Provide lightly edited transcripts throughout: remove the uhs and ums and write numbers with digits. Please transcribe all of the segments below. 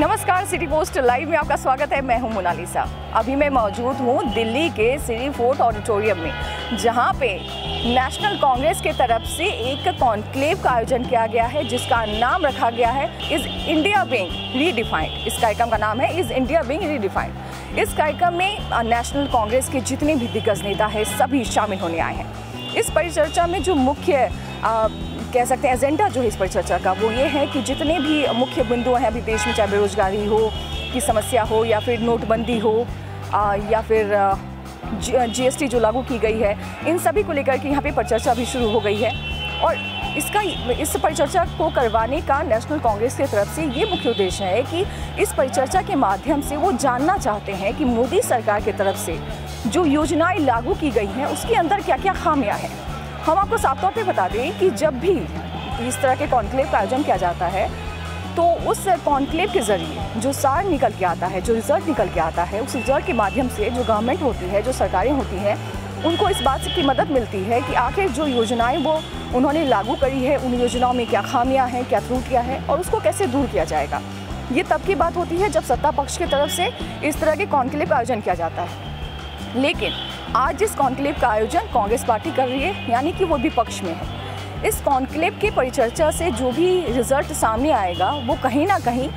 नमस्कार, city post live में आपका स्वागत है। मैं हूं मोनालिसा। अभी मैं मौजूद हूं दिल्ली के सिटी फोर्ट ऑडिटोरियम में, जहां पे नेशनल कांग्रेस के तरफ से एक कॉन्क्लेव का आयोजन किया गया है, जिसका नाम रखा गया है इज इंडिया बीइंग रीडिफाइंड। इस कार्यक्रम का नाम है इज इंडिया बीइंग रीडिफाइंड। इस कार्यक्रम में नेशनल कांग्रेस के जितने भी दिग्गज नेता हैं सभी शामिल होने आए हैं। इस परिचर्चा में जो मुख्य कह सकते हैं एजेंडा जो है इस परिचर्चा का, वो ये है कि जितने भी मुख्य बिंदु हैं अभी देश में, चाहे बेरोजगारी हो की समस्या हो या फिर नोटबंदी हो या फिर जीएसटी जो लागू की गई है, इन सभी को लेकर के यहाँ पे परिचर्चा भी शुरू हो गई है। और इस परिचर्चा को करवाने का नेशनल कांग्रेस की तरफ से ये मुख्य उद्देश्य है कि इस परिचर्चा के माध्यम से वो जानना चाहते हैं कि मोदी सरकार की तरफ से जो योजनाएं लागू की गई हैं उसके अंदर क्या क्या खामियां हैं। हम आपको साफ तौर पे बता दें कि जब भी इस तरह के कॉन्क्लेव का आयोजन किया जाता है तो उस कॉन्क्लेव के ज़रिए जो सार निकल के आता है, जो रिजल्ट निकल के आता है, उस रिजल्ट के माध्यम से जो गवर्नमेंट होती है, जो सरकारें होती हैं, उनको इस बात की मदद मिलती है कि आखिर जो योजनाएं वो उन्होंने लागू करी है, उन योजनाओं में क्या खामियां हैं, क्या त्रुटियां हैं और उसको कैसे दूर किया जाएगा। ये तब की बात होती है जब सत्ता पक्ष की तरफ से इस तरह के कॉन्क्लेव का आयोजन किया जाता है। लेकिन आज जिस कॉन्क्लेव का आयोजन कांग्रेस पार्टी कर रही है, यानी कि वो विपक्ष में है, इस कॉन्क्लेव के परिचर्चा से जो भी रिजल्ट सामने आएगा वो कहीं ना कहीं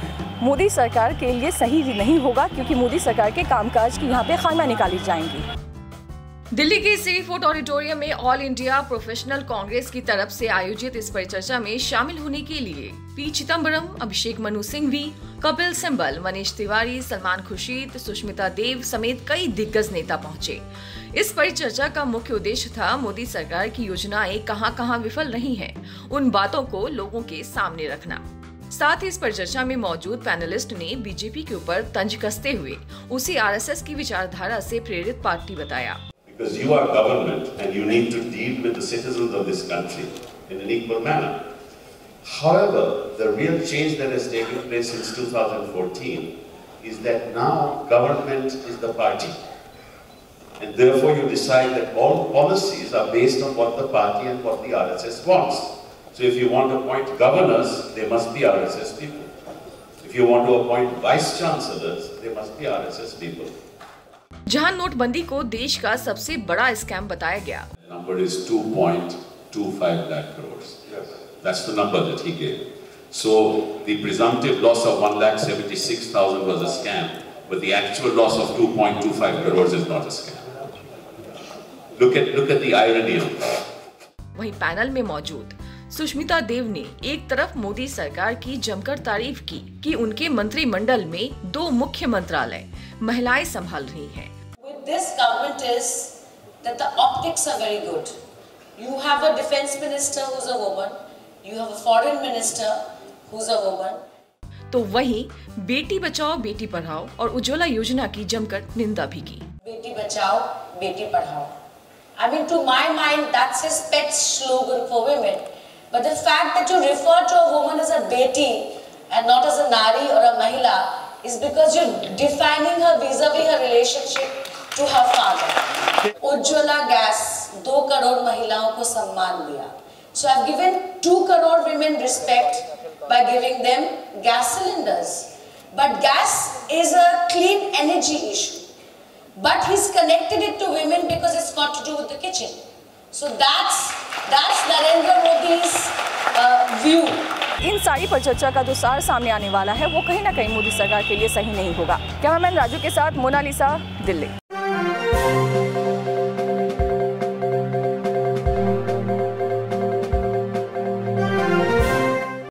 मोदी सरकार के लिए सही नहीं होगा, क्योंकि मोदी सरकार के कामकाज की यहाँ पे खामियां निकाली जाएंगी। दिल्ली के सिटी फोर्ट ऑडिटोरियम में ऑल इंडिया प्रोफेशनल कांग्रेस की तरफ से आयोजित इस परिचर्चा में शामिल होने के लिए पी चिदम्बरम, अभिषेक मनु सिंघवी, कपिल सिब्बल, मनीष तिवारी, सलमान खुर्शीद, सुष्मिता देव समेत कई दिग्गज नेता पहुंचे। इस परिचर्चा का मुख्य उद्देश्य था मोदी सरकार की योजनाएं कहां-कहां विफल रही हैं, उन बातों को लोगों के सामने रखना। साथ ही इस परिचर्चा में मौजूद पैनलिस्ट ने बीजेपी के ऊपर तंज कसते हुए उसे आरएसएस की विचारधारा से प्रेरित पार्टी बताया। Because you are government and you need to deal with the citizens of this country in an equal manner. However, the real change that has taken place since 2014 is that now government is the party. And therefore you decide that all policies are based on what the party and what the RSS wants. So if you want to appoint governors, they must be RSS people. If you want to appoint vice chancellors, they must be RSS people. जहां नोटबंदी को देश का सबसे बड़ा scam बताया गया। The number is 2.25 lakh crores. Yes. That's the number that he gave. So the presumptive loss of 1,76,000 was a scam, but the actual loss of 2.25 crores is not a scam. Look at the irony of that. वहीं panel में मौजूद सुष्मिता देव ने एक तरफ मोदी सरकार की जमकर तारीफ की कि उनके मंत्रिमंडल में 2 मुख्य मंत्रालय महिलाएं संभाल रही हैं। With this government is that the optics are very good. You have a defense minister who's a woman, you have a foreign minister who's a woman. तो वहीं बेटी बचाओ बेटी पढ़ाओ और उज्ज्वला योजना की जमकर निंदा भी की। Beti Bachao Beti Padhao. I mean, to my mind, that's his pet slogan for women. But the fact that you refer to a woman as a beti and not as a nari or a mahila is because you're defining her vis-a-vis her relationship to her father. Ujjwala gas 2 crore महिलाओं को सम्मान दिया. So I've given 2 crore women respect by giving them gas cylinders. But gas is a clean energy issue. But he's connected it to women because it's got to do with the kitchen. So that's Narendra Modi's view. इन सारी परिचर्चा का जो सार सामने आने वाला है वो कहीं ना कहीं मोदी सरकार के लिए सही नहीं होगा। कैमरामैन राजू के साथ मोनालिसा, दिल्ली।